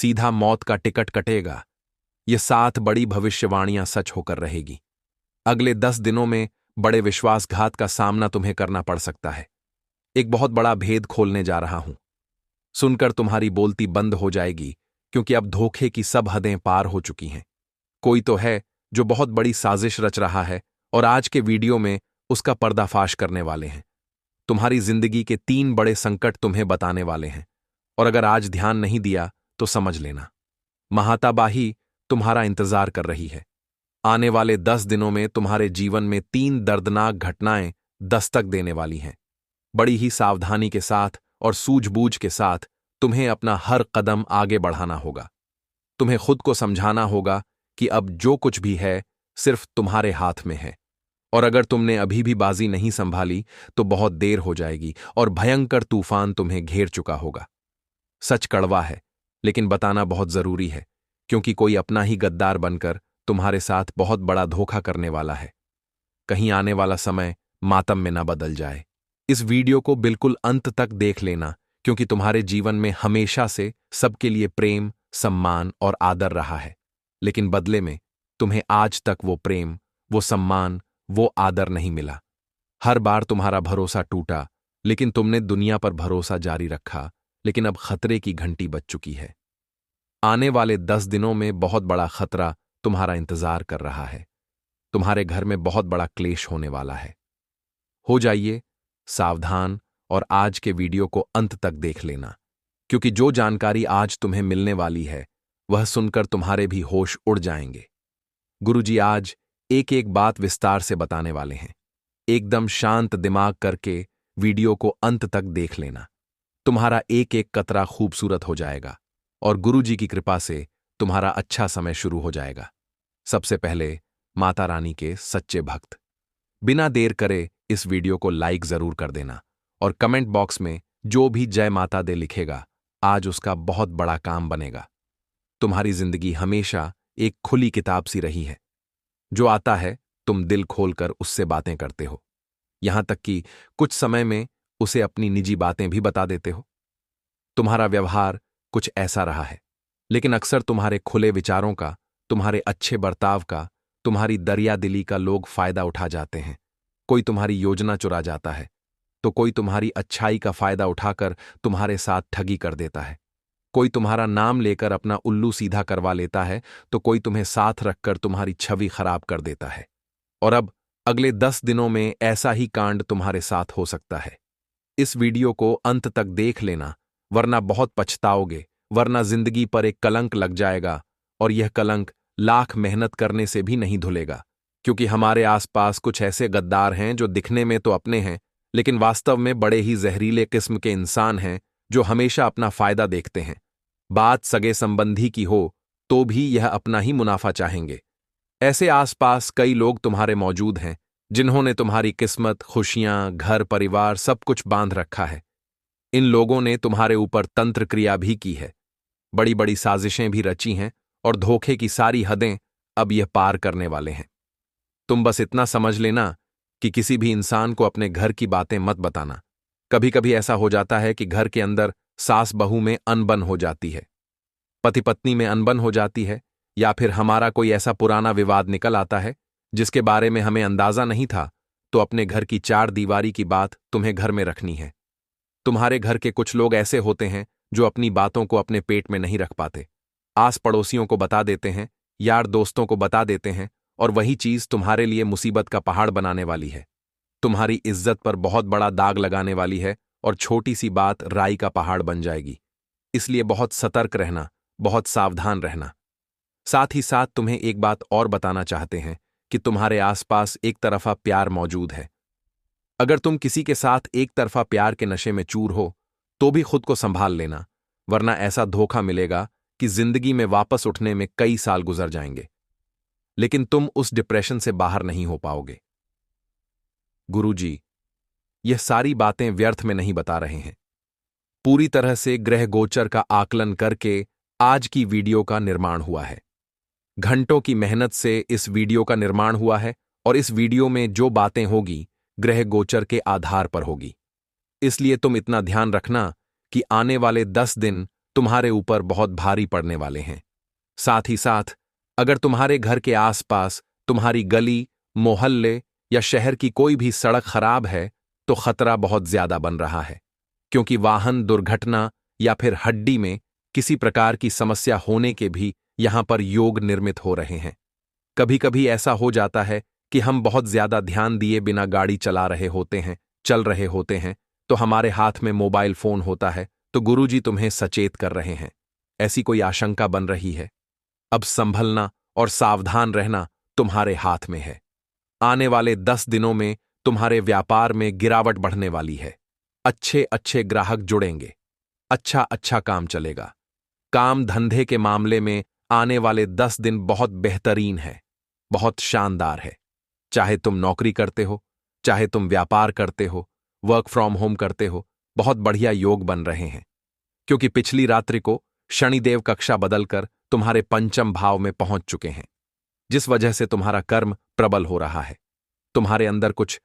सीधा मौत का टिकट कटेगा। ये 7 बड़ी भविष्यवाणियां सच होकर रहेगी। अगले 10 दिनों में बड़े विश्वासघात का सामना तुम्हें करना पड़ सकता है। एक बहुत बड़ा भेद खोलने जा रहा हूं। सुनकर तुम्हारी बोलती बंद हो जाएगी, क्योंकि अब धोखे की सब हदें पार हो चुकी हैं। कोई तो है जो बहुत बड़ी साजिश रच रहा है और आज के वीडियो में उसका पर्दाफाश करने वाले हैं। तुम्हारी जिंदगी के 3 बड़े संकट तुम्हें बताने वाले हैं, और अगर आज ध्यान नहीं दिया तो समझ लेना, महाताबाही तुम्हारा इंतजार कर रही है। आने वाले 10 दिनों में तुम्हारे जीवन में 3 दर्दनाक घटनाएं दस्तक देने वाली हैं। बड़ी ही सावधानी के साथ और सूझबूझ के साथ तुम्हें अपना हर कदम आगे बढ़ाना होगा। तुम्हें खुद को समझाना होगा कि अब जो कुछ भी है सिर्फ तुम्हारे हाथ में है, और अगर तुमने अभी भी बाजी नहीं संभाली तो बहुत देर हो जाएगी और भयंकर तूफान तुम्हें घेर चुका होगा। सच कड़वा है, लेकिन बताना बहुत जरूरी है, क्योंकि कोई अपना ही गद्दार बनकर तुम्हारे साथ बहुत बड़ा धोखा करने वाला है। कहीं आने वाला समय मातम में न बदल जाए। इस वीडियो को बिल्कुल अंत तक देख लेना, क्योंकि तुम्हारे जीवन में हमेशा से सबके लिए प्रेम, सम्मान और आदर रहा है, लेकिन बदले में तुम्हें आज तक वो प्रेम, वो सम्मान, वो आदर नहीं मिला। हर बार तुम्हारा भरोसा टूटा, लेकिन तुमने दुनिया पर भरोसा जारी रखा। लेकिन अब खतरे की घंटी बज चुकी है। आने वाले 10 दिनों में बहुत बड़ा खतरा तुम्हारा इंतजार कर रहा है। तुम्हारे घर में बहुत बड़ा क्लेश होने वाला है। हो जाइए सावधान और आज के वीडियो को अंत तक देख लेना, क्योंकि जो जानकारी आज तुम्हें मिलने वाली है वह सुनकर तुम्हारे भी होश उड़ जाएंगे। गुरुजी आज एक एक बात विस्तार से बताने वाले हैं। एकदम शांत दिमाग करके वीडियो को अंत तक देख लेना। तुम्हारा एक एक कतरा खूबसूरत हो जाएगा और गुरुजी की कृपा से तुम्हारा अच्छा समय शुरू हो जाएगा। सबसे पहले माता रानी के सच्चे भक्त, बिना देर करे इस वीडियो को लाइक जरूर कर देना और कमेंट बॉक्स में जो भी जय माता दे लिखेगा आज उसका बहुत बड़ा काम बनेगा। तुम्हारी जिंदगी हमेशा एक खुली किताब सी रही है। जो आता है तुम दिल खोलकर उससे बातें करते हो, यहां तक कि कुछ समय में उसे अपनी निजी बातें भी बता देते हो। तुम्हारा व्यवहार कुछ ऐसा रहा है, लेकिन अक्सर तुम्हारे खुले विचारों का, तुम्हारे अच्छे बर्ताव का, तुम्हारी दरिया दिली का लोग फायदा उठा जाते हैं। कोई तुम्हारी योजना चुरा जाता है, तो कोई तुम्हारी अच्छाई का फायदा उठाकर तुम्हारे साथ ठगी कर देता है। कोई तुम्हारा नाम लेकर अपना उल्लू सीधा करवा लेता है, तो कोई तुम्हें साथ रखकर तुम्हारी छवि खराब कर देता है। और अब अगले 10 दिनों में ऐसा ही कांड तुम्हारे साथ हो सकता है। इस वीडियो को अंत तक देख लेना, वरना बहुत पछताओगे, वरना जिंदगी पर एक कलंक लग जाएगा, और यह कलंक लाख मेहनत करने से भी नहीं धुलेगा। क्योंकि हमारे आसपास कुछ ऐसे गद्दार हैं जो दिखने में तो अपने हैं, लेकिन वास्तव में बड़े ही जहरीले किस्म के इंसान हैं जो हमेशा अपना फायदा देखते हैं। बात सगे संबंधी की हो तो भी यह अपना ही मुनाफा चाहेंगे। ऐसे आसपास कई लोग तुम्हारे मौजूद हैं जिन्होंने तुम्हारी किस्मत, खुशियां, घर परिवार सब कुछ बांध रखा है। इन लोगों ने तुम्हारे ऊपर तंत्र क्रिया भी की है, बड़ी बड़ी साजिशें भी रची हैं, और धोखे की सारी हदें अब यह पार करने वाले हैं। तुम बस इतना समझ लेना कि किसी भी इंसान को अपने घर की बातें मत बताना। कभी कभी ऐसा हो जाता है कि घर के अंदर सास बहू में अनबन हो जाती है, पति पत्नी में अनबन हो जाती है, या फिर हमारा कोई ऐसा पुराना विवाद निकल आता है जिसके बारे में हमें अंदाजा नहीं था। तो अपने घर की 4 दीवारी की बात तुम्हें घर में रखनी है। तुम्हारे घर के कुछ लोग ऐसे होते हैं जो अपनी बातों को अपने पेट में नहीं रख पाते, आस पड़ोसियों को बता देते हैं, यार दोस्तों को बता देते हैं, और वही चीज तुम्हारे लिए मुसीबत का पहाड़ बनाने वाली है। तुम्हारी इज्जत पर बहुत बड़ा दाग लगाने वाली है, और छोटी सी बात राई का पहाड़ बन जाएगी। इसलिए बहुत सतर्क रहना, बहुत सावधान रहना। साथ ही साथ तुम्हें एक बात और बताना चाहते हैं कि तुम्हारे आसपास एक तरफा प्यार मौजूद है। अगर तुम किसी के साथ एक तरफा प्यार के नशे में चूर हो तो भी खुद को संभाल लेना, वरना ऐसा धोखा मिलेगा कि जिंदगी में वापस उठने में कई साल गुजर जाएंगे, लेकिन तुम उस डिप्रेशन से बाहर नहीं हो पाओगे। गुरुजी यह सारी बातें व्यर्थ में नहीं बता रहे हैं। पूरी तरह से ग्रह गोचर का आकलन करके आज की वीडियो का निर्माण हुआ है। घंटों की मेहनत से इस वीडियो का निर्माण हुआ है, और इस वीडियो में जो बातें होगी ग्रह गोचर के आधार पर होगी। इसलिए तुम इतना ध्यान रखना कि आने वाले 10 दिन तुम्हारे ऊपर बहुत भारी पड़ने वाले हैं। साथ ही साथ अगर तुम्हारे घर के आसपास तुम्हारी गली, मोहल्ले या शहर की कोई भी सड़क खराब है तो खतरा बहुत ज्यादा बन रहा है, क्योंकि वाहन दुर्घटना या फिर हड्डी में किसी प्रकार की समस्या होने के भी यहां पर योग निर्मित हो रहे हैं। कभी कभी ऐसा हो जाता है कि हम बहुत ज्यादा ध्यान दिए बिना गाड़ी चल रहे होते हैं तो हमारे हाथ में मोबाइल फोन होता है, तो गुरुजी तुम्हें सचेत कर रहे हैं। ऐसी कोई आशंका बन रही है? अब संभलना और सावधान रहना तुम्हारे हाथ में है। आने वाले 10 दिनों में तुम्हारे व्यापार में गिरावट बढ़ने वाली है। अच्छे अच्छे ग्राहक जुड़ेंगे, अच्छा अच्छा काम चलेगा। काम धंधे के मामले में आने वाले 10 दिन बहुत बेहतरीन है, बहुत शानदार है। चाहे तुम नौकरी करते हो, चाहे तुम व्यापार करते हो, वर्क फ्रॉम होम करते हो, बहुत बढ़िया योग बन रहे हैं, क्योंकि पिछली रात्रि को शनिदेव कक्षा बदलकर तुम्हारे पंचम भाव में पहुंच चुके हैं, जिस वजह से तुम्हारा कर्म प्रबल हो रहा है। तुम्हारे अंदर कुछ